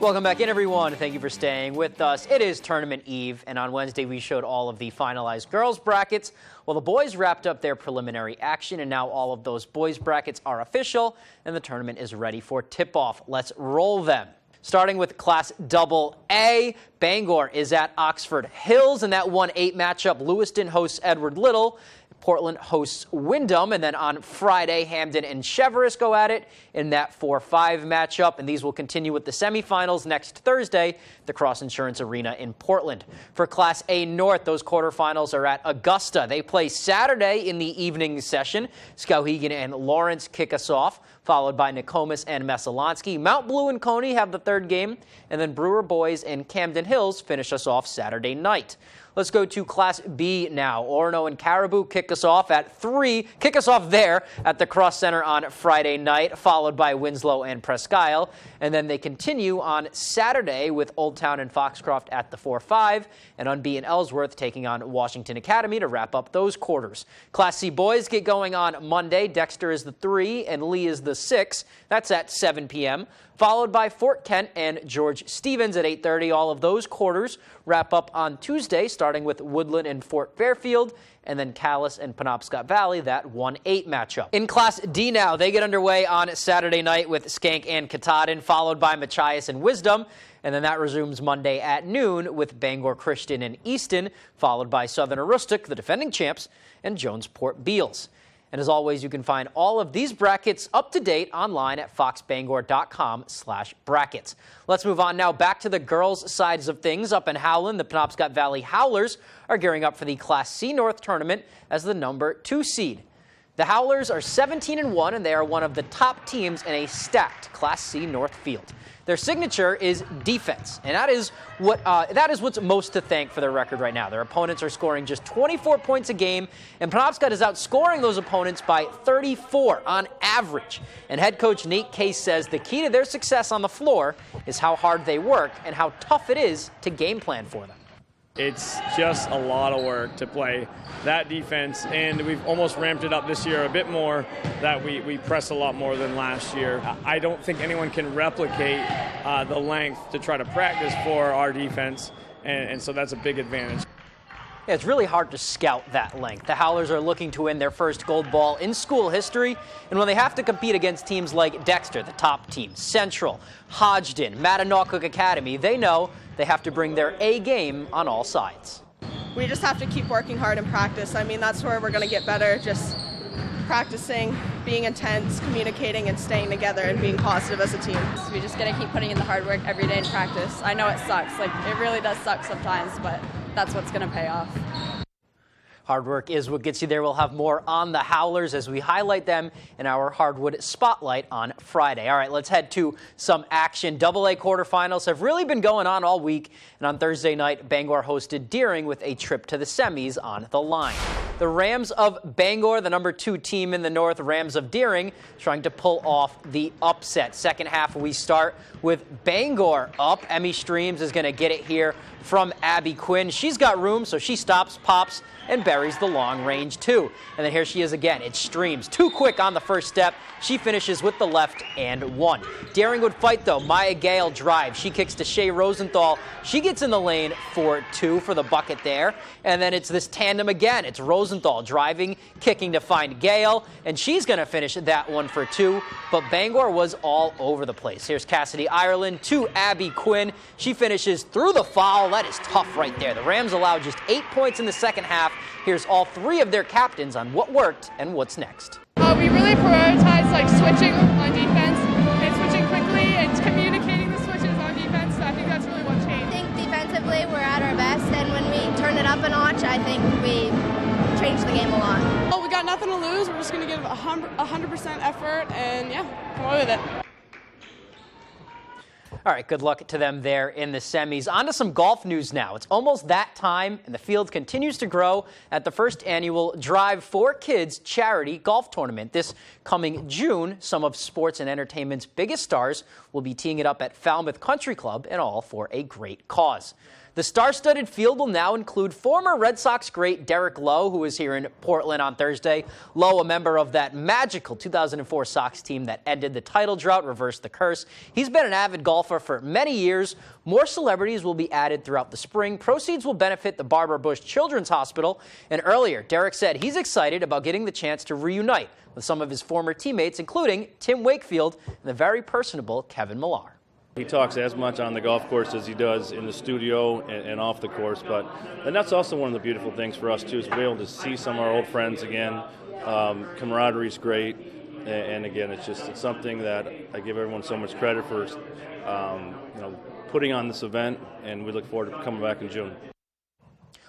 Welcome back in, everyone. Thank you for staying with us. It is Tournament Eve, and on Wednesday we showed all of the finalized girls' brackets. Well, the boys wrapped up their preliminary action, and now all of those boys' brackets are official, and the tournament is ready for tip-off. Let's roll them. Starting with Class AA, Bangor is at Oxford Hills in that 1-8 matchup. Lewiston hosts Edward Little. Portland hosts Wyndham, and then on Friday, Hamden and Cheverus go at it in that 4-5 matchup, and these will continue with the semifinals next Thursday at the Cross Insurance Arena in Portland. For Class A North, those quarterfinals are at Augusta. They play Saturday in the evening session. Skowhegan and Lawrence kick us off, followed by Nokomis and Messalonsky. Mount Blue and Coney have the third game, and then Brewer Boys and Camden Hills finish us off Saturday night. Let's go to Class B now. Orono and Caribou kick us off at 3. Kick us off there at the Cross Center on Friday night, followed by Winslow and Presque Isle. And then they continue on Saturday with Old Town and Foxcroft at the 4-5, and Unbe and Ellsworth taking on Washington Academy to wrap up those quarters. Class C boys get going on Monday. Dexter is the 3 and Lee is the 6. That's at 7 p.m., followed by Fort Kent and George Stevens at 8:30. All of those quarters wrap up on Tuesday, starting with Woodland and Fort Fairfield, and then Calais and Penobscot Valley, that 1-8 matchup. In Class D now, they get underway on Saturday night with Skank and Katahdin, followed by Machias and Wisdom, and then that resumes Monday at noon with Bangor Christian and Easton, followed by Southern Aroostook, the defending champs, and Jonesport Beals. And as always, you can find all of these brackets up to date online at foxbangor.com/brackets. Let's move on now back to the girls' sides of things. Up in Howland, the Penobscot Valley Howlers are gearing up for the Class C North tournament as the number 2 seed. The Howlers are 17-1, and they are one of the top teams in a stacked Class C North field. Their signature is defense, and that is what's most to thank for their record right now. Their opponents are scoring just 24 points a game, and Penobscot is outscoring those opponents by 34 on average. And head coach Nate Case says the key to their success on the floor is how hard they work and how tough it is to game plan for them. It's just a lot of work to play that defense, and we've almost ramped it up this year a bit more, that we press a lot more than last year. I don't think anyone can replicate the length to try to practice for our defense, and so that's a big advantage. Yeah, it's really hard to scout that length. The Howlers are looking to win their first gold ball in school history, and when they have to compete against teams like Dexter, the top team, Central, Hodgdon, Mattanock Academy, they know they have to bring their A game on all sides. We just have to keep working hard in practice. I mean, that's where we're going to get better, just practicing, being intense, communicating, and staying together and being positive as a team. So we just got to keep putting in the hard work every day in practice. I know it sucks. Like, it really does suck sometimes, but that's what's going to pay off. Hard work is what gets you there. We'll have more on the Howlers as we highlight them in our Hardwood Spotlight on Friday. All right, let's head to some action. AA quarterfinals have really been going on all week, and on Thursday night, Bangor hosted Deering with a trip to the semis on the line. The Rams of Bangor, the number 2 team in the North, Rams of Deering, trying to pull off the upset. Second half, we start with Bangor up. Emmy Streams is going to get it here from Abby Quinn. She's got room, so she stops, pops, and buries the long range 2. And then here she is again. It's Streams. Too quick on the first step. She finishes with the left and 1. Deering would fight, though. Maya Gale drives. She kicks to Shea Rosenthal. She gets in the lane for 2 for the bucket there. And then it's this tandem again. It's Rosenthal driving, kicking to find Gale, and she's going to finish that one for 2. But Bangor was all over the place. Here's Cassidy Ireland to Abby Quinn. She finishes through the foul. That is tough right there. The Rams allowed just 8 points in the second half. Here's all 3 of their captains on what worked and what's next. We really prioritize switching on defense and switching quickly and communicating the switches on defense. So I think that's really what changed. I think defensively we're at our best, and when we turn it up a notch, I think we changed the game a lot. Well, we got nothing to lose. We're just going to give 100% effort and, come away with it. All right, good luck to them there in the semis. On to some golf news now. It's almost that time, and the field continues to grow at the first annual Drive for Kids charity golf tournament. This coming June, some of sports and entertainment's biggest stars will be teeing it up at Falmouth Country Club, and all for a great cause. The star-studded field will now include former Red Sox great Derek Lowe, who was here in Portland on Thursday. Lowe, a member of that magical 2004 Sox team that ended the title drought, reversed the curse. He's been an avid golfer for many years. More celebrities will be added throughout the spring. Proceeds will benefit the Barbara Bush Children's Hospital. And earlier, Derek said he's excited about getting the chance to reunite with some of his former teammates, including Tim Wakefield and the very personable Kevin Millar. He talks as much on the golf course as he does in the studio and off the course. And that's also one of the beautiful things for us, too, is to be able to see some of our old friends again. Camaraderie's great. And again, it's something that I give everyone so much credit for, putting on this event. And we look forward to coming back in June.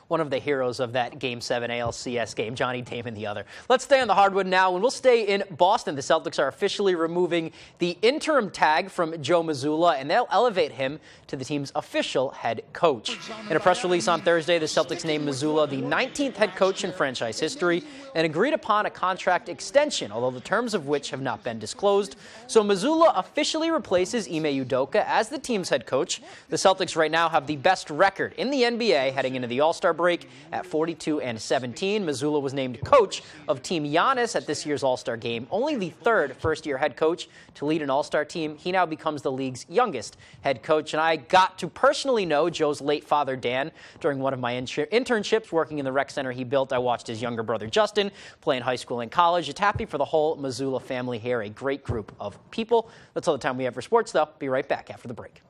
One of the heroes of that Game 7 ALCS game, Johnny Damon the other. Let's stay on the hardwood now, and we'll stay in Boston. The Celtics are officially removing the interim tag from Joe Mazzulla, and they'll elevate him to the team's official head coach. In a press release on Thursday, the Celtics named Mazzulla the 19th head coach in franchise history and agreed upon a contract extension, although the terms of which have not been disclosed. So Mazzulla officially replaces Ime Udoka as the team's head coach. The Celtics right now have the best record in the NBA heading into the All-Star break at 42-17. Mazzulla was named coach of Team Giannis at this year's All-Star game, only the 3rd first-year head coach to lead an All-Star team. He now becomes the league's youngest head coach, and I got to personally know Joe's late father, Dan, during one of my internships working in the rec center he built. I watched his younger brother, Justin, play in high school and college. Just happy for the whole Mazzulla family here, a great group of people. That's all the time we have for sports, though. Be right back after the break.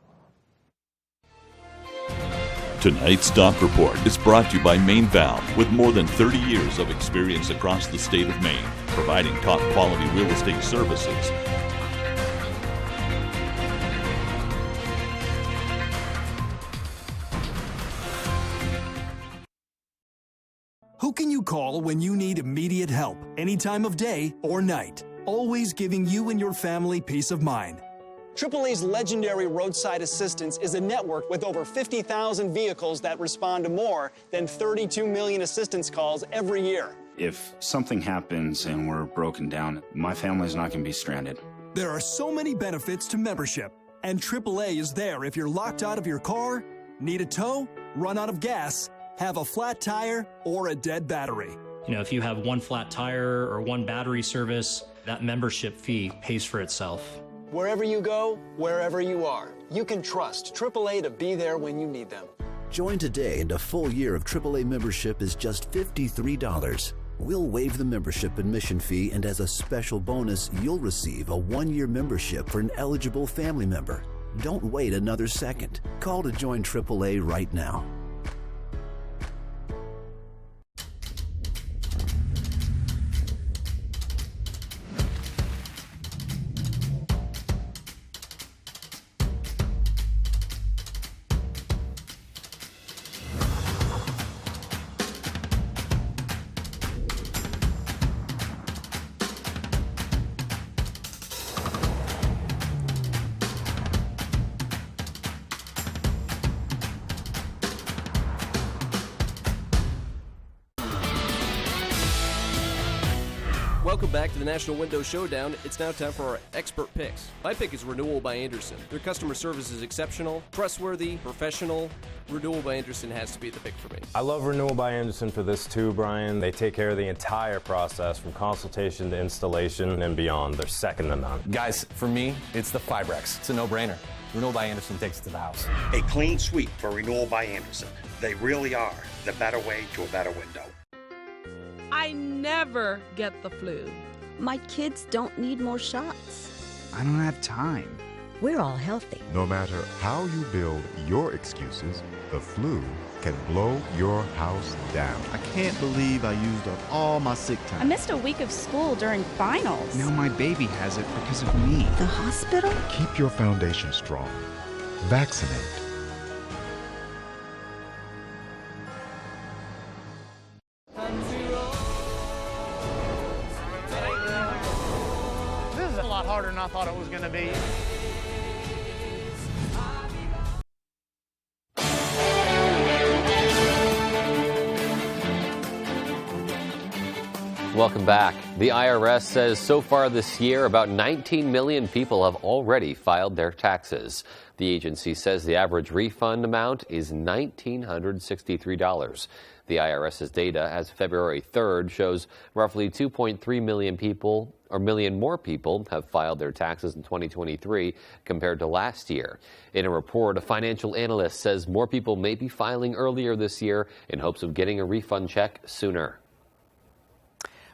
Tonight's Stock Report is brought to you by Maine Valve, with more than 30 years of experience across the state of Maine, providing top-quality real estate services. Who can you call when you need immediate help, any time of day or night? Always giving you and your family peace of mind. AAA's legendary roadside assistance is a network with over 50,000 vehicles that respond to more than 32 million assistance calls every year. If something happens and we're broken down, my family's not going to be stranded. There are so many benefits to membership, and AAA is there if you're locked out of your car, need a tow, run out of gas, have a flat tire, or a dead battery. If you have one flat tire or one battery service, that membership fee pays for itself. Wherever you go, wherever you are, you can trust AAA to be there when you need them. Join today, and a full year of AAA membership is just $53. We'll waive the membership admission fee, and as a special bonus, you'll receive a 1-year membership for an eligible family member. Don't wait another second. Call to join AAA right now. Welcome back to the National Window Showdown. It's now time for our expert picks. My pick is Renewal by Andersen. Their customer service is exceptional, trustworthy, professional. Renewal by Andersen has to be the pick for me. I love Renewal by Andersen for this too, Brian. They take care of the entire process from consultation to installation and beyond. They're second to none. Guys, for me, it's the Fibrex. It's a no-brainer. Renewal by Andersen takes it to the house. A clean sweep for Renewal by Andersen. They really are the better way to a better window. I never get the flu. My kids don't need more shots. I don't have time. We're all healthy. No matter how you build your excuses, the flu can blow your house down. I can't believe I used up all my sick time. I missed a week of school during finals. Now my baby has it because of me. The hospital? Keep your foundation strong. Vaccinate. This is a lot harder than I thought it was going to be. Welcome back. The IRS says so far this year, about 19 million people have already filed their taxes. The agency says the average refund amount is $1,963. The IRS's data as of February 3rd shows roughly 2.3 million people, or million more people, have filed their taxes in 2023 compared to last year. In a report, a financial analyst says more people may be filing earlier this year in hopes of getting a refund check sooner.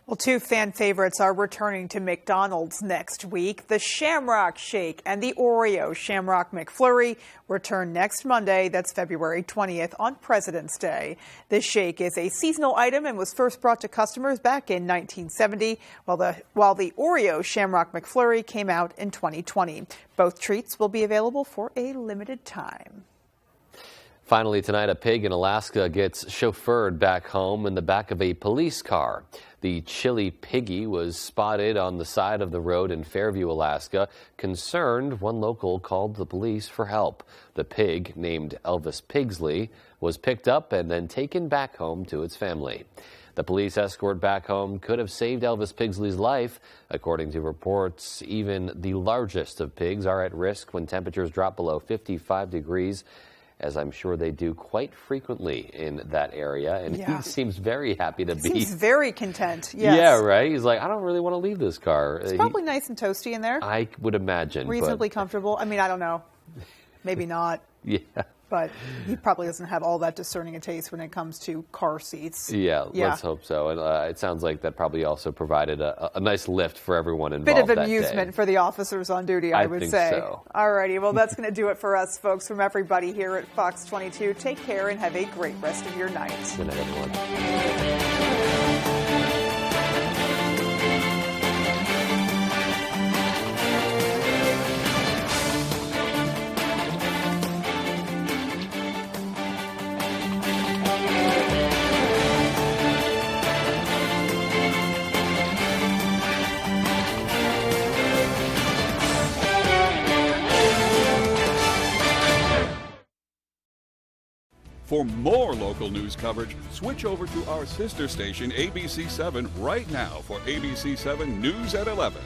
Well, two fan favorites are returning to McDonald's next week. The Shamrock Shake and the Oreo Shamrock McFlurry return next Monday. That's February 20th on President's Day. This shake is a seasonal item and was first brought to customers back in 1970, while the Oreo Shamrock McFlurry came out in 2020. Both treats will be available for a limited time. Finally tonight, a pig in Alaska gets chauffeured back home in the back of a police car. The chilly piggy was spotted on the side of the road in Fairview, Alaska. Concerned, one local called the police for help. The pig, named Elvis Pigsley, was picked up and then taken back home to its family. The police escort back home could have saved Elvis Pigsley's life. According to reports, even the largest of pigs are at risk when temperatures drop below 55 degrees. As I'm sure they do quite frequently in that area. And he seems very happy to be. Seems very content, yes. Yeah, right? He's like, I don't really want to leave this car. It's probably nice and toasty in there. I would imagine. Reasonably comfortable. I mean, I don't know. Maybe not. Yeah. But he probably doesn't have all that discerning a taste when it comes to car seats. Yeah, let's hope so. And it sounds like that probably also provided a nice lift for everyone involved. Bit of amusement for the officers on duty, I would say. So. All righty. Well, that's going to do it for us, folks, from everybody here at Fox 22. Take care and have a great rest of your night. Good night, everyone. For more local news coverage, switch over to our sister station, ABC7, right now for ABC7 News at 11.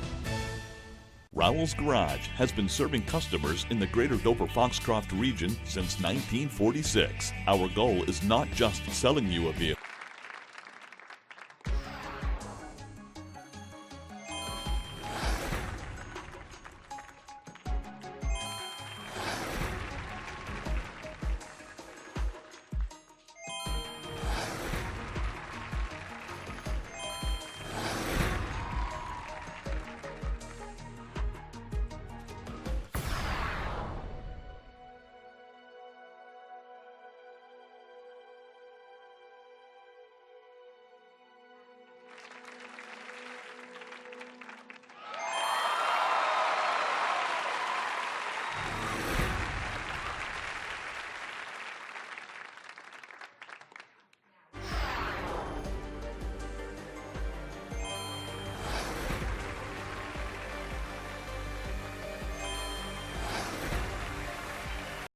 Rowell's Garage has been serving customers in the greater Dover-Foxcroft region since 1946. Our goal is not just selling you a vehicle.